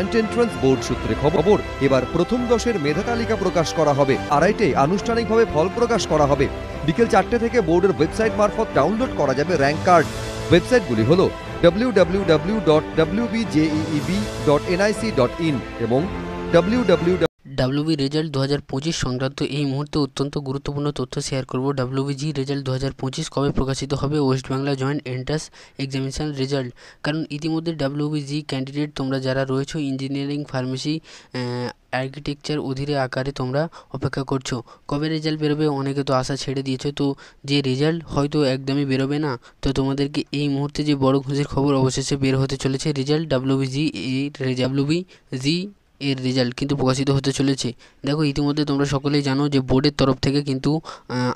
Joint entrance board সূত্রে খবর, এবার প্রথম 10-এর মেধা তালিকা প্রকাশ করা হবে। আড়াইটায় আনুষ্ঠানিকভাবে ফল প্রকাশ করা হবে। বিকেল 4টে থেকে বোর্ডের ওয়েবসাইট মারফত ডাউনলোড করা যাবে র্যাঙ্ক কার্ড। ওয়েবসাইটগুলি হল www.wbjeeb.nic.in এবং ডাব্লিউবি রেজাল্ট 2025 সংক্রান্ত এই মুহূর্তে অত্যন্ত গুরুত্বপূর্ণ তথ্য শেয়ার করব। ডাব্লিউবিজি রেজাল্ট 2025 কবে প্রকাশিত হবে? West Bangla joint entrance examination result. কারণ ইতিমধ্যে ডাব্লিউবিজি ক্যান্ডিডেট তোমরা যারা রয়েছো ইঞ্জিনিয়ারিং, ফার্মেসি, আর্কিটেকচার অধীরে আকারে তোমরা অপেক্ষা করছো কবে রেজাল্ট বেরোবে। অনেকে তো আশা ছেড়ে দিয়েছো, তো যে রেজাল্ট হয়তো একদমই বেরোবে না। তো তোমাদেরকে এই মুহূর্তে যে বড় খুশির খবর অবশেষে বের হতে চলেছে। রেজাল্ট ডাব্লিউবিজি এর রেজাল্ট কিন্তু প্রকাশিত হতে চলেছে। দেখো ইতিমধ্যে তোমরা সকলেই জানো যে বোর্ডের তরফ থেকে কিন্তু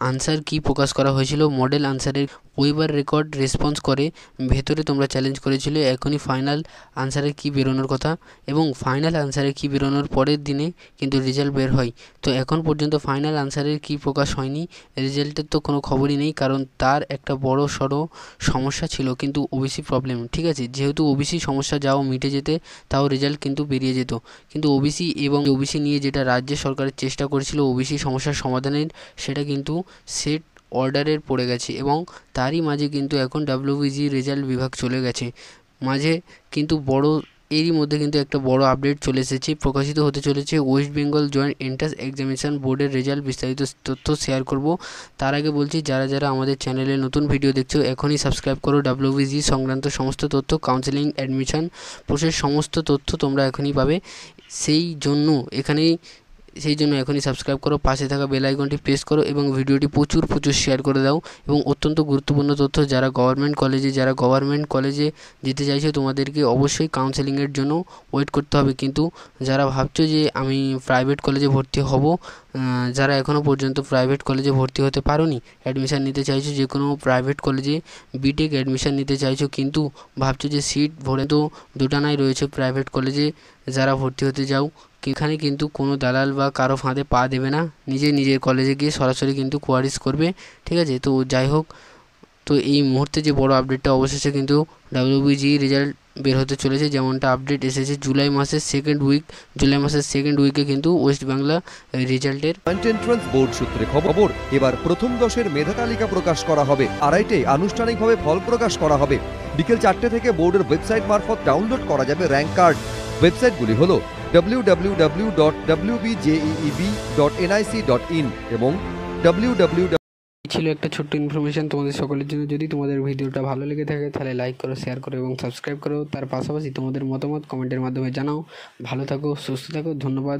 আনসার কি প্রকাশ করা হয়েছিল। মডেল আনসারের ওয়েবার রেকর্ড রেসপন্স করে ভেতরে তোমরা চ্যালেঞ্জ করেছিলে। এখনই ফাইনাল আনসারের কি বেরোনোর কথা, এবং ফাইনাল আনসারের কি বেরোনোর পরের দিনে কিন্তু রেজাল্ট বের হয়। তো এখন পর্যন্ত ফাইনাল আনসারের কি প্রকাশ হয়নি, রেজাল্টের তো কোনো খবরই নেই। কারণ তার একটা বড় সড়ো সমস্যা ছিল, কিন্তু ওবিসি প্রবলেম, ঠিক আছে। যেহেতু ওবিসি সমস্যা যাও মিটে যেতে, তাও রেজাল্ট কিন্তু বেরিয়ে যেত। কিন্তু ওবিসি এবং ওবিসি নিয়ে যেটা রাজ্য সরকারের চেষ্টা করেছিল ওবিসি সমস্যার সমাধানের, সেটা কিন্তু সেট অর্ডারের পড়ে গেছে, এবং তারই মাঝে কিন্তু এখন ডাব্লিউবিজি রেজাল্ট বিভাগ চলে গেছে মাঝে। কিন্তু এরই মধ্যে কিন্তু একটা বড় আপডেট চলে এসেছে, প্রকাশিত হতে চলেছে West Bengal joint entrance examination বোর্ডের রেজাল্ট। বিস্তারিত তথ্য শেয়ার করব। তার আগে বলছি, যারা যারা আমাদের চ্যানেলে নতুন ভিডিও দেখছো এখনই সাবস্ক্রাইব করো। ডাব্লিউবিজি সংক্রান্ত সমস্ত তথ্য, কাউন্সেলিং, অ্যাডমিশন প্রসেস সমস্ত তথ্য তোমরা এখনই পাবে। সেই জন্য এখনই সাবস্ক্রাইব করো, পাশে থাকা বেল আইকনটি প্রেস করো এবং ভিডিওটি প্রচুর শেয়ার করে দাও। এবং অত্যন্ত গুরুত্বপূর্ণ তথ্য, যারা গভর্নমেন্ট কলেজে যেতে চাইছো তোমাদেরকে অবশ্যই কাউন্সেলিংয়ের জন্য ওয়েট করতে হবে। কিন্তু যারা ভাবছো যে আমি প্রাইভেট কলেজে ভর্তি হব, যারা এখনও পর্যন্ত প্রাইভেট কলেজে ভর্তি হতে পারোনি, অ্যাডমিশান নিতে চাইছো যে কোনো প্রাইভেট কলেজে, বিটেক অ্যাডমিশান নিতে চাইছো, কিন্তু ভাবছো যে সিট ভরে তো দুটানাই রয়েছে প্রাইভেট কলেজে, যারা ভর্তি হতে যাও এখানে কিন্তু কোনো দালাল বা কারো ফাঁদে পা দেবে না। নিজের কলেজে গিয়ে সরাসরি কিন্তু কোয়ারিজ করবে, ঠিক আছে। তো যাই হোক, তো এই মুহূর্তে যে বড় আপডেটটা অবশেষে কিন্তু ডাব্লিউবিজি রেজাল্ট বের হতে চলেছে। যেমনটা আপডেট এসেছে জুলাই মাসের সেকেন্ড উইকে কিন্তু ওয়েস্ট বাংলা রেজাল্টের জয়েন্ট এন্ট্রান্স বোর্ড সূত্রে খবর, এবার প্রথম 10-এর মেধা তালিকা প্রকাশ করা হবে। আড়াইটায় আনুষ্ঠানিকভাবে ফল প্রকাশ করা হবে। বিকেল 4টে থেকে বোর্ডের ওয়েবসাইট মারফত ডাউনলোড করা যাবে র্যাঙ্ক কার্ড। ওয়েবসাইটগুলি হল www.wbjeeb.nic.in এবং ছিল একটা ছোট্ট ইনফরমেশন তোমাদের সকলের জন্য। যদি তোমাদের ভিডিওটা ভালো লেগে থাকে তাহলে লাইক করো, শেয়ার করো এবং সাবস্ক্রাইব করো। তার পাশাপাশি তোমাদের মতামত কমেন্টের মাধ্যমে জানাও। ভালো থাকো, সুস্থ থাকো, ধন্যবাদ।